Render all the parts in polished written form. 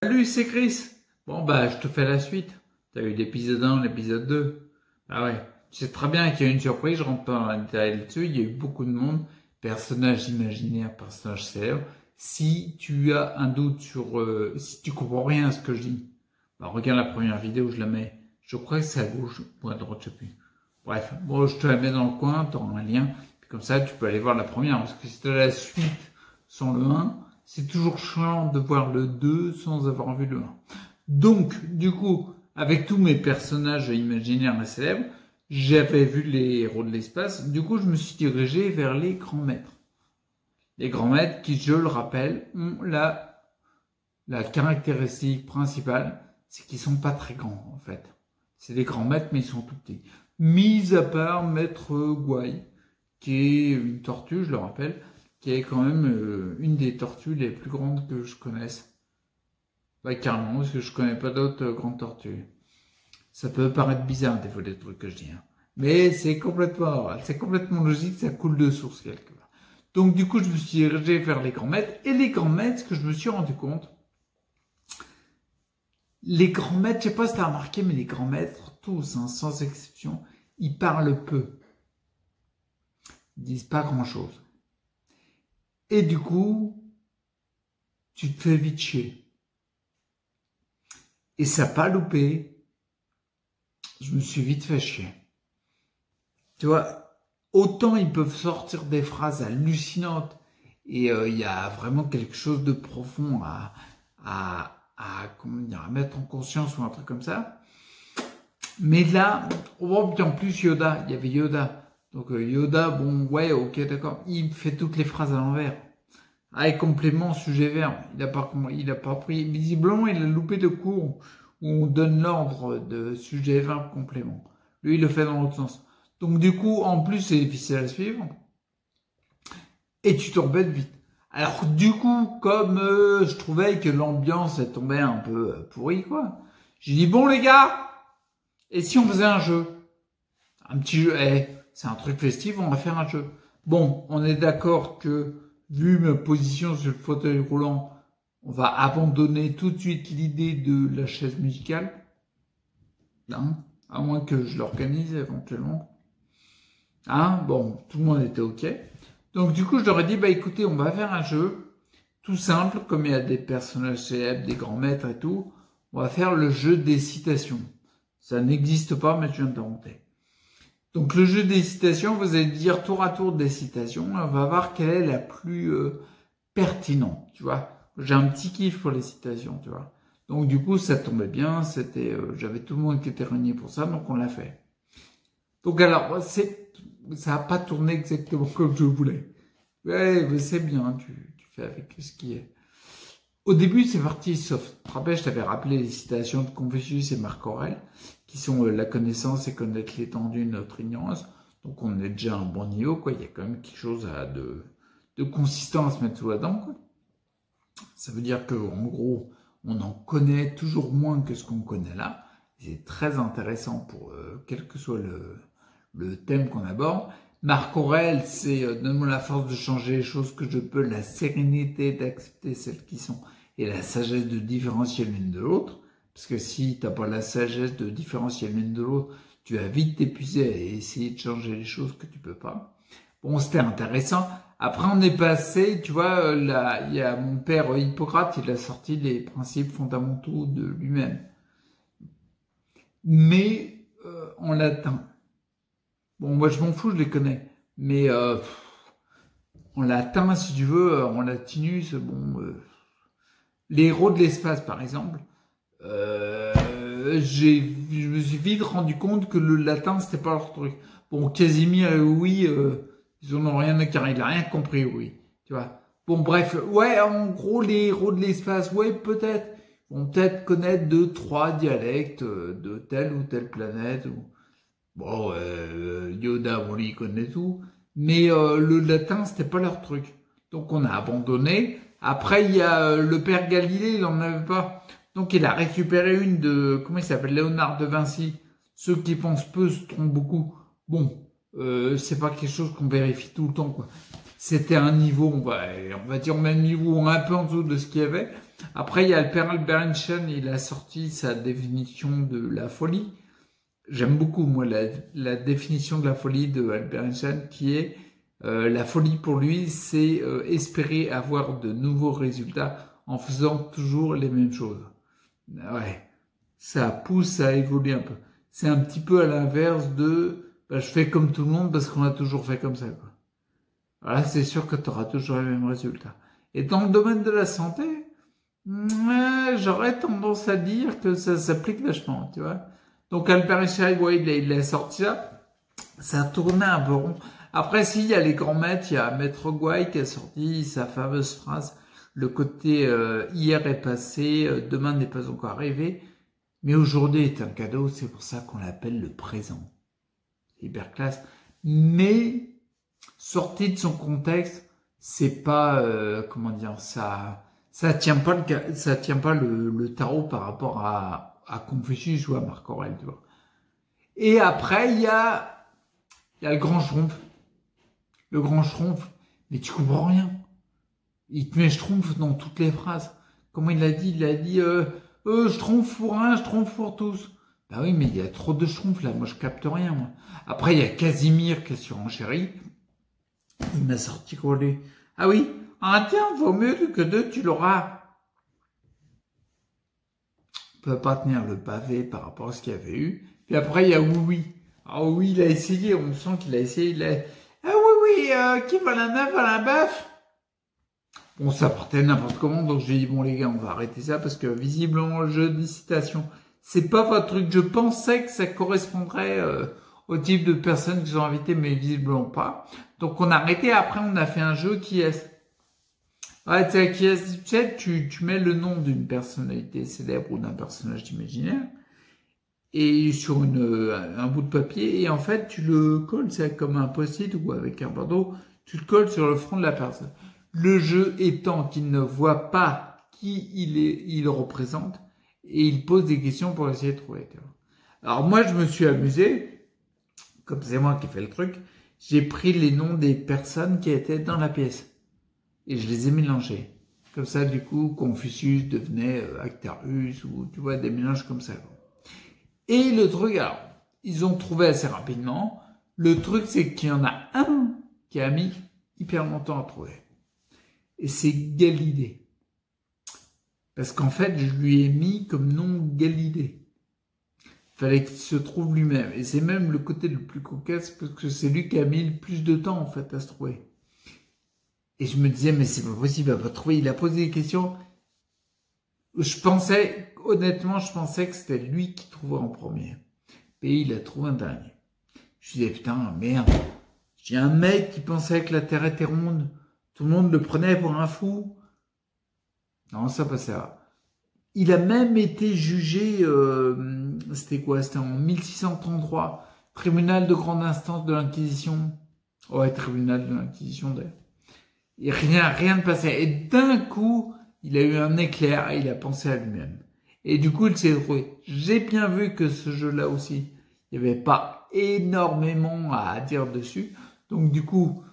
Salut, c'est Chris. Bon, bah, je te fais la suite. T'as eu l'épisode 1, l'épisode 2. Ah ouais. C'est très bien qu'il y a une surprise, je rentre pas en détail là-dessus. Il y a eu beaucoup de monde. Personnages imaginaires, personnages célèbres. Si tu as un doute sur, si tu comprends rien à ce que je dis, bah, regarde la première vidéo, je la mets. Je crois que c'est à gauche ou à droite, je sais plus. Bref. Bon, je te la mets dans le coin, t'auras un lien. Puis comme ça, tu peux aller voir la première. Parce que si t'as la suite sans le 1, c'est toujours chiant de voir le 2 sans avoir vu le 1. Donc, du coup, avec tous mes personnages imaginaires et célèbres, j'avais vu les héros de l'espace. Du coup, je me suis dirigé vers les grands maîtres. Les grands maîtres qui, je le rappelle, ont la caractéristique principale, c'est qu'ils sont pas très grands, en fait. C'est des grands maîtres, mais ils sont tout petits. Mis à part Maître Guai, qui est une tortue, je le rappelle, qui est quand même une des tortues les plus grandes que je connaisse. Bah carrément, parce que je connais pas d'autres grandes tortues. Ça peut paraître bizarre des fois des trucs que je dis, hein. Mais c'est complètement logique, ça coule de source quelque part. Donc du coup, je me suis dirigé vers les grands maîtres, et les grands maîtres, ce que je me suis rendu compte, les grands maîtres, je sais pas si t'as remarqué, mais les grands maîtres, tous, hein, sans exception, ils parlent peu. Ils disent pas grand chose. Et du coup, tu te fais vite chier. Et ça n'a pas loupé. Je me suis vite fait chier. Tu vois, autant ils peuvent sortir des phrases hallucinantes et il y a vraiment quelque chose de profond comment dire, à mettre en conscience ou un truc comme ça. Mais là, oh, en plus Yoda, il y avait Yoda. Donc Yoda, bon, ouais, ok, d'accord. Il fait toutes les phrases à l'envers. Ah, et complément, sujet verbe. Il a pas pris. Visiblement, il a loupé de cours où on donne l'ordre de sujet verbe complément. Lui, il le fait dans l'autre sens. Donc, du coup, en plus, c'est difficile à suivre. Et tu t'embêtes vite. Alors, du coup, comme je trouvais que l'ambiance est tombée un peu pourrie, quoi, j'ai dit, bon, les gars, et si on faisait un jeu? Un petit jeu, c'est un truc festif, on va faire un jeu. Bon, on est d'accord que, vu ma position sur le fauteuil roulant, on va abandonner tout de suite l'idée de la chaise musicale. Hein, à moins que je l'organise éventuellement. Hein, bon, tout le monde était ok. Donc du coup, je leur ai dit, bah écoutez, on va faire un jeu tout simple, comme il y a des personnages célèbres, des grands maîtres et tout. On va faire le jeu des citations. Ça n'existe pas, mais je viens d'inventer. Donc le jeu des citations, vous allez dire tour à tour des citations, on va voir quelle est la plus pertinente, tu vois. J'ai un petit kiff pour les citations, tu vois. Donc du coup, ça tombait bien, j'avais tout le monde qui était réuni pour ça, donc on l'a fait. Donc alors, ça a pas tourné exactement comme je voulais. Ouais, mais c'est bien, tu fais avec ce qui est. Au début, c'est parti soft. Tu te rappelles, je t'avais rappelé les citations de Confucius et Marc Aurèle, qui sont la connaissance et connaître l'étendue de notre ignorance. Donc on est déjà à un bon niveau, quoi. Il y a quand même quelque chose de consistant à se mettre sous la dent, quoi. Ça veut dire que, en gros, on en connaît toujours moins que ce qu'on connaît là. C'est très intéressant pour quel que soit le thème qu'on aborde. Marc Aurèle, c'est donne-moi la force de changer les choses que je peux, la sérénité d'accepter celles qui sont et la sagesse de différencier l'une de l'autre. Parce que si t'as pas la sagesse de différencier l'une de l'autre, tu vas vite t'épuiser à essayer de changer les choses que tu peux pas. Bon, c'était intéressant. Après, on est passé, tu vois, là, il y a mon père Hippocrate, il a sorti les principes fondamentaux de lui-même. Mais en latin. Bon, moi, je m'en fous, je les connais. Mais en latin, si tu veux, en latinus, bon, les héros de l'espace, par exemple, je me suis vite rendu compte que le latin, c'était pas leur truc. Bon, Casimir et oui, ils en ont rien à carrer, il a rien compris, oui. Tu vois. Bon, bref, ouais, en gros, les héros de l'espace, ouais, peut-être. Ils vont peut-être connaître 2, 3 dialectes de telle ou telle planète. Ou... Bon, Yoda, bon, lui, il connaît tout. Mais le latin, c'était pas leur truc. Donc, on a abandonné. Après, il y a le père Galilée, il en avait pas. Donc, il a récupéré une de, comment il s'appelle, Léonard de Vinci. Ceux qui pensent peu se trompent beaucoup. Bon, c'est pas quelque chose qu'on vérifie tout le temps, quoi. C'était un niveau, on va dire au même niveau, un peu en dessous de ce qu'il y avait. Après, il y a le père Albert Einstein, il a sorti sa définition de la folie. J'aime beaucoup, moi, la définition de la folie de Albert Einstein, qui est la folie pour lui, c'est espérer avoir de nouveaux résultats en faisant toujours les mêmes choses. Ouais, ça pousse à évoluer un peu. C'est un petit peu à l'inverse de je fais comme tout le monde parce qu'on a toujours fait comme ça, quoi. Voilà, c'est sûr que tu auras toujours les mêmes résultats. Et dans le domaine de la santé, j'aurais tendance à dire que ça s'applique vachement, tu vois. Donc Albert Einstein, ouais, il a sorti ça. Ça a tourné un peu rond. Après, s'il y a les grands maîtres, il y a Maître Gouaille qui a sorti sa fameuse phrase, le côté hier est passé, demain n'est pas encore arrivé, mais aujourd'hui est un cadeau, c'est pour ça qu'on l'appelle le présent. C'est hyper classe. Mais, sorti de son contexte, c'est pas, comment dire, ça tient pas le tarot par rapport à Confucius ou à Marc Aurèle, tu vois. Et après, il y a le grand schtroumpf. Le grand schtroumpf, mais tu comprends rien. Il te met schtroumpf dans toutes les phrases. Comment il a dit? Il a dit schtroumpf pour un, schtroumpf pour tous. Bah oui, mais il y a trop de schtroumpfs là, moi je capte rien, moi. Après, il y a Casimir qui est sur Enchéri. Il m'a sorti quoi lui? Ah oui, un tiens, vaut mieux que deux, tu l'auras. On peut pas tenir le pavé par rapport à ce qu'il y avait eu. Puis après, il y a Oui. Ah oui, il a essayé, on sent qu'il a essayé, ah oui, qui va la neuf à la bœuf? Bon, ça partait n'importe comment, donc j'ai dit, bon les gars, on va arrêter ça, parce que visiblement, le jeu des citations, c'est pas votre truc. Je pensais que ça correspondrait au type de personnes qui sont invitées, mais visiblement pas. Donc on a arrêté, après on a fait un jeu qui est... Ouais, tu sais, qui est... Tu sais, tu mets le nom d'une personnalité célèbre ou d'un personnage imaginaire, et sur un bout de papier, et en fait, tu le colles, c'est comme un post-it ou avec un bandeau, tu le colles sur le front de la personne. Le jeu étant qu'il ne voit pas qui il représente, et il pose des questions pour essayer de trouver. Alors moi, je me suis amusé, comme c'est moi qui ai fait le truc, j'ai pris les noms des personnes qui étaient dans la pièce, et je les ai mélangés. Comme ça, du coup, Confucius devenait Actarus, ou tu vois, des mélanges comme ça. Et le truc, alors, ils ont trouvé assez rapidement. Le truc, c'est qu'il y en a un qui a mis hyper longtemps à trouver. Et c'est Galilée. Parce qu'en fait, je lui ai mis comme nom Galilée. Il fallait qu'il se trouve lui-même. Et c'est même le côté le plus cocasse, parce que c'est lui qui a mis le plus de temps, en fait, à se trouver. Et je me disais, mais c'est pas possible, il va pas trouver. Il a posé des questions. Honnêtement, je pensais que c'était lui qui trouvait en premier. Et il a trouvé un dernier. Je me disais, putain, merde. J'ai un mec qui pensait que la Terre était ronde. Tout le monde le prenait pour un fou. Non, ça passait pas. Il a même été jugé, c'était quoi? C'était en 1633. Tribunal de grande instance de l'Inquisition. Ouais, tribunal de l'Inquisition d'ailleurs. Et rien ne passait. Et d'un coup, il a eu un éclair et il a pensé à lui-même. Et du coup, il s'est trouvé. J'ai bien vu que ce jeu-là aussi, il n'y avait pas énormément à dire dessus. Donc du coup,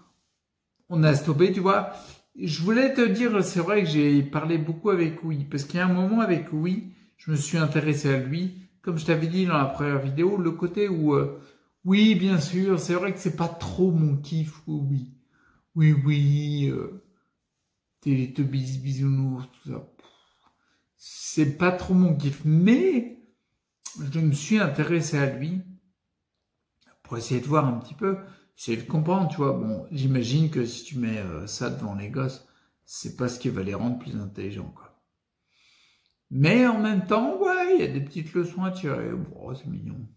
on a stoppé, tu vois. Je voulais te dire, c'est vrai que j'ai parlé beaucoup avec Oui, parce qu'il y a un moment avec Oui, je me suis intéressé à lui. Comme je t'avais dit dans la première vidéo, le côté où, oui, bien sûr, c'est vrai que c'est pas trop mon kiff, Oui. Oui, Télétobies, bisounours, tout ça. C'est pas trop mon kiff, mais je me suis intéressé à lui pour essayer de voir un petit peu, essayer de comprendre, tu vois. Bon, j'imagine que si tu mets ça devant les gosses, c'est pas ce qui va les rendre plus intelligents, quoi. Mais en même temps, ouais, il y a des petites leçons à tirer. Bon, c'est mignon.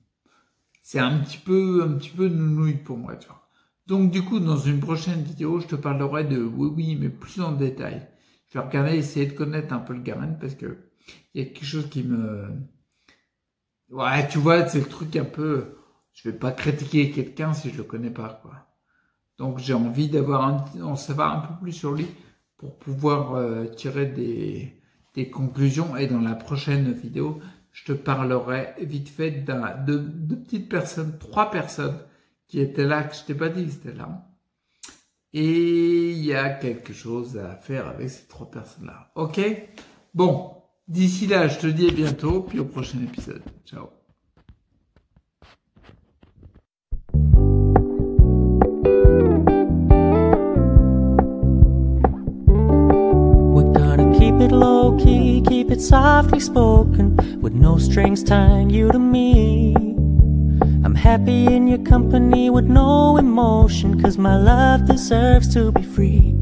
C'est un petit peu nounouille pour moi, tu vois. Donc du coup, dans une prochaine vidéo, je te parlerai de Oui, mais plus en détail. Je vais regarder, essayer de connaître un peu le Garen parce que il y a quelque chose qui me... Ouais, tu vois, c'est le truc un peu... Je vais pas critiquer quelqu'un si je le connais pas, quoi. Donc j'ai envie d'en savoir un peu plus sur lui pour pouvoir tirer des conclusions. Et dans la prochaine vidéo, je te parlerai vite fait de petites personnes, 3 personnes qui étaient là, que je t'ai pas dit qu'ils étaient là. Et il y a quelque chose à faire avec ces 3 personnes-là. Ok? Bon, d'ici là, je te dis à bientôt, puis au prochain épisode. Ciao. We're gonna keep it low key, keep it softly spoken, with no strings tying you to me. I'm happy in your company with no emotion, 'cause my love deserves to be free.